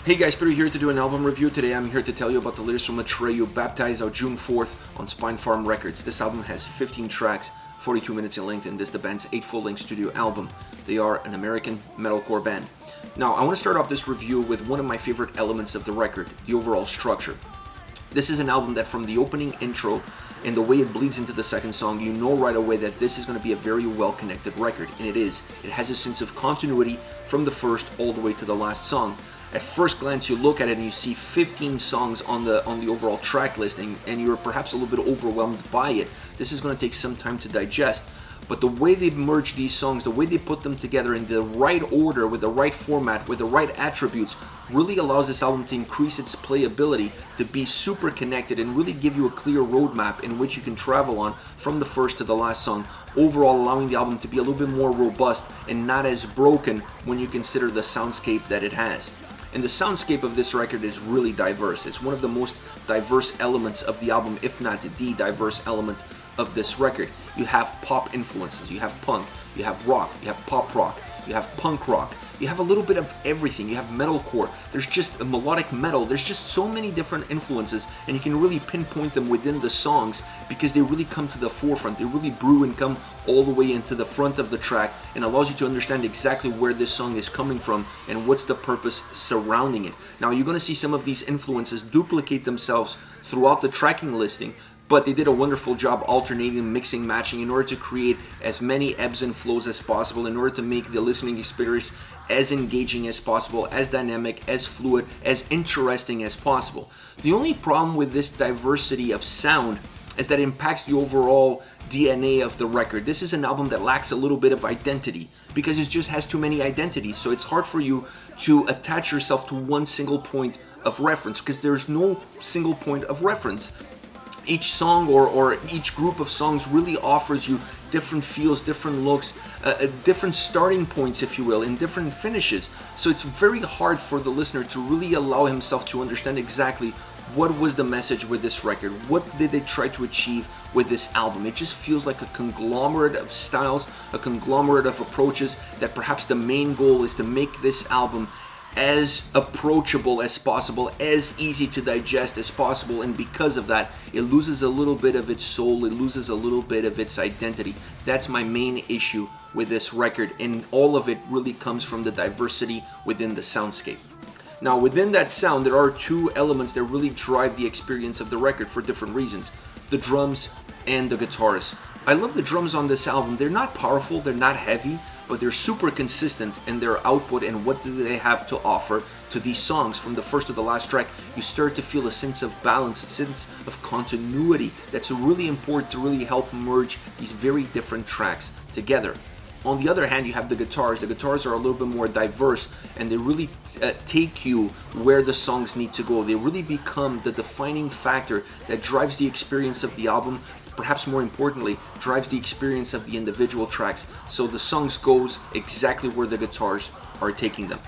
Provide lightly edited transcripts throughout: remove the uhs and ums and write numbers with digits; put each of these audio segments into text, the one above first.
Hey guys, Peter here to do an album review. Today I'm here to tell you about the latest from Atreyu, Baptize, out June 4th on Spine Farm Records. This album has 15 tracks, 42 minutes in length, and this is the band's 8th full-length studio album. They are an American metalcore band. Now, I want to start off this review with one of my favorite elements of the record, the overall structure. This is an album that from the opening intro and the way it bleeds into the second song, you know right away that this is going to be a very well-connected record, and it is. It has a sense of continuity from the first all the way to the last song. At first glance, you look at it and you see 15 songs on the overall track listing, and you're perhaps a little bit overwhelmed by it. This is going to take some time to digest, but the way they merge these songs, the way they put them together in the right order, with the right format, with the right attributes, really allows this album to increase its playability, to be super connected, and really give you a clear roadmap in which you can travel on from the first to the last song, overall allowing the album to be a little bit more robust and not as broken when you consider the soundscape that it has. And the soundscape of this record is really diverse. It's one of the most diverse elements of the album, if not the diverse element of this record. You have pop influences, you have punk, you have rock, you have pop rock, you have punk rock, you have a little bit of everything, you have metalcore, there's just a melodic metal, there's just so many different influences, and you can really pinpoint them within the songs because they really come to the forefront, they really brew and come all the way into the front of the track, and allows you to understand exactly where this song is coming from and what's the purpose surrounding it. Now, you're going to see some of these influences duplicate themselves throughout the tracking listing, but they did a wonderful job alternating, mixing, matching in order to create as many ebbs and flows as possible, in order to make the listening experience as engaging as possible, as dynamic, as fluid, as interesting as possible. The only problem with this diversity of sound is that it impacts the overall DNA of the record. This is an album that lacks a little bit of identity because it just has too many identities, so it's hard for you to attach yourself to one single point of reference because there's no single point of reference. Each song or each group of songs really offers you different feels, different looks, different starting points, if you will, and different finishes. So it's very hard for the listener to really allow himself to understand exactly what was the message with this record, what did they try to achieve with this album. It just feels like a conglomerate of styles, a conglomerate of approaches, that perhaps the main goal is to make this album as approachable as possible, as easy to digest as possible, and because of that, it loses a little bit of its soul, it loses a little bit of its identity. That's my main issue with this record, and all of it really comes from the diversity within the soundscape. Now, within that sound, there are two elements that really drive the experience of the record for different reasons: the drums and the guitars. I love the drums on this album. They're not powerful, they're not heavy, but they're super consistent in their output and what do they have to offer to these songs. From the first to the last track, you start to feel a sense of balance, a sense of continuity that's really important to really help merge these very different tracks together. On the other hand, you have the guitars. The guitars are a little bit more diverse, and they really take you where the songs need to go. They really become the defining factor that drives the experience of the album, perhaps more importantly, drives the experience of the individual tracks. So the songs goes exactly where the guitars are taking them.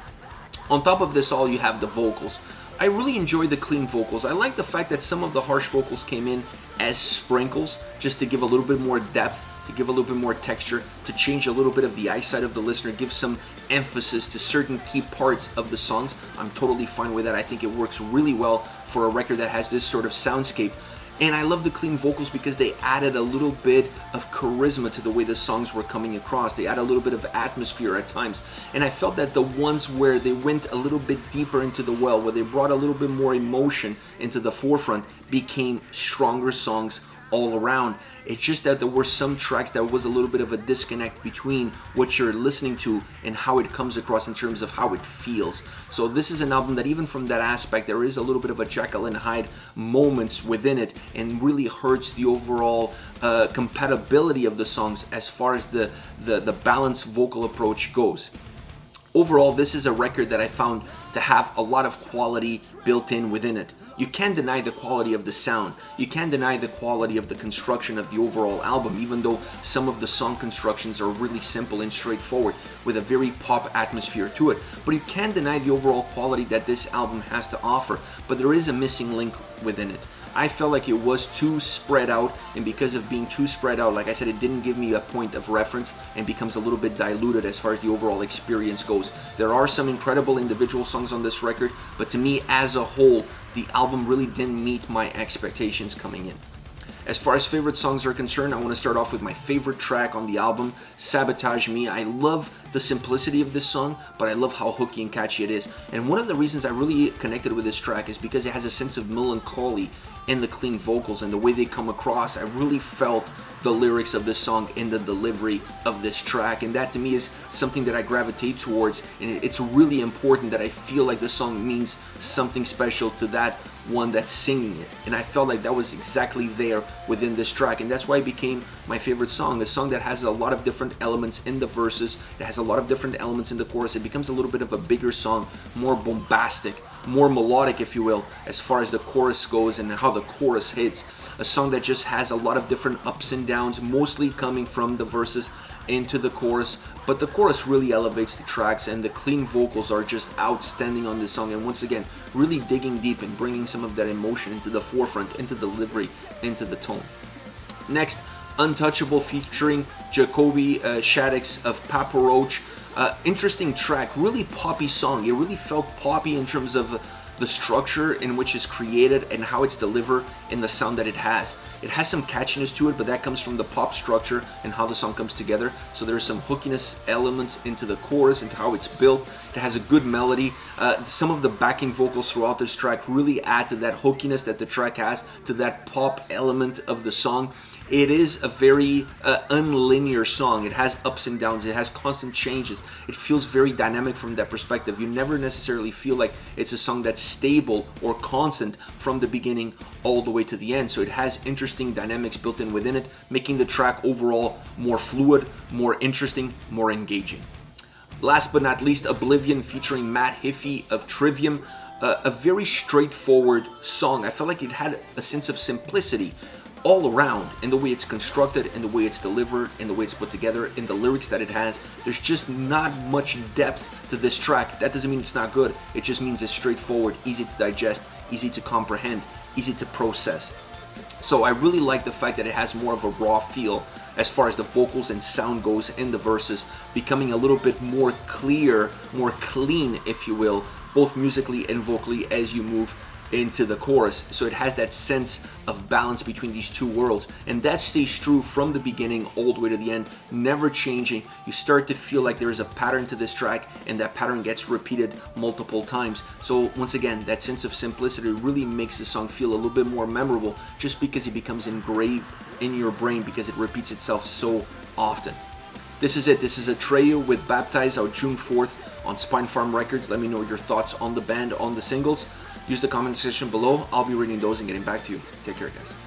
On top of this all, you have the vocals. I really enjoy the clean vocals. I like the fact that some of the harsh vocals came in as sprinkles, just to give a little bit more depth, to give a little bit more texture, to change a little bit of the eyesight of the listener, give some emphasis to certain key parts of the songs. I'm totally fine with that. I think it works really well for a record that has this sort of soundscape. And I love the clean vocals because they added a little bit of charisma to the way the songs were coming across. They add a little bit of atmosphere at times. And I felt that the ones where they went a little bit deeper into the well, where they brought a little bit more emotion into the forefront, became stronger songs all around. It's just that there were some tracks that was a little bit of a disconnect between what you're listening to and how it comes across in terms of how it feels. So this is an album that even from that aspect, there is a little bit of a Jekyll and Hyde moments within it, and really hurts the overall compatibility of the songs as far as the balanced vocal approach goes. Overall, this is a record that I found to have a lot of quality built in within it. You can't deny the quality of the sound. You can't deny the quality of the construction of the overall album, even though some of the song constructions are really simple and straightforward with a very pop atmosphere to it. But you can't deny the overall quality that this album has to offer. But there is a missing link within it. I felt like it was too spread out, and because of being too spread out, like I said, it didn't give me a point of reference and becomes a little bit diluted as far as the overall experience goes. There are some incredible individual songs on this record, but to me as a whole, the album really didn't meet my expectations coming in. As far as favorite songs are concerned, I want to start off with my favorite track on the album, Sabotage Me. I love the simplicity of this song, but I love how hooky and catchy it is. And one of the reasons I really connected with this track is because it has a sense of melancholy in the clean vocals and the way they come across. I really felt the lyrics of this song in the delivery of this track, and that to me is something that I gravitate towards, and it's really important that I feel like the song means something special to that one that's singing it, and I felt like that was exactly there within this track, and that's why it became my favorite song. A song that has a lot of different elements in the verses, it has a lot of different elements in the chorus. It becomes a little bit of a bigger song, more bombastic, more melodic, if you will, as far as the chorus goes and how the chorus hits. A song that just has a lot of different ups and downs, mostly coming from the verses into the chorus, but the chorus really elevates the tracks, and the clean vocals are just outstanding on this song, and once again really digging deep and bringing some of that emotion into the forefront, into the delivery, into the tone. Next, Untouchable featuring Jacoby, Shaddix of Roach. Interesting track, really poppy song. It really felt poppy in terms of the structure in which it's created and how it's delivered in the sound that it has. It has some catchiness to it, but that comes from the pop structure and how the song comes together. So there's some hookiness elements into the chorus, into how it's built. It has a good melody. Some of the backing vocals throughout this track really add to that hookiness that the track has, to that pop element of the song. It is a very unlinear song. It has ups and downs. It has constant changes. It feels very dynamic from that perspective. You never necessarily feel like it's a song that's stable or constant from the beginning all the way to the end. So it has interesting dynamics built in within it, making the track overall more fluid, more interesting, more engaging. Last but not least, Oblivion featuring Heafy of Trivium. A very straightforward song. I felt like it had a sense of simplicity all around in the way it's constructed, in the way it's delivered, in the way it's put together, in the lyrics that it has. There's just not much depth to this track. That doesn't mean it's not good. It just means it's straightforward, easy to digest, easy to comprehend, easy to process. So I really like the fact that it has more of a raw feel as far as the vocals and sound goes in the verses, becoming a little bit more clear, more clean, if you will, both musically and vocally as you move into the chorus. So it has that sense of balance between these two worlds, and that stays true from the beginning all the way to the end, never changing. You start to feel like there is a pattern to this track, and that pattern gets repeated multiple times. So once again, that sense of simplicity really makes the song feel a little bit more memorable, just because it becomes engraved in your brain because it repeats itself so often. This is it. This is Atreyu with Baptize, out June 4th on Spine Farm Records. Let me know your thoughts on the band, on the singles. Use the comment section below. I'll be reading those and getting back to you. Take care, guys.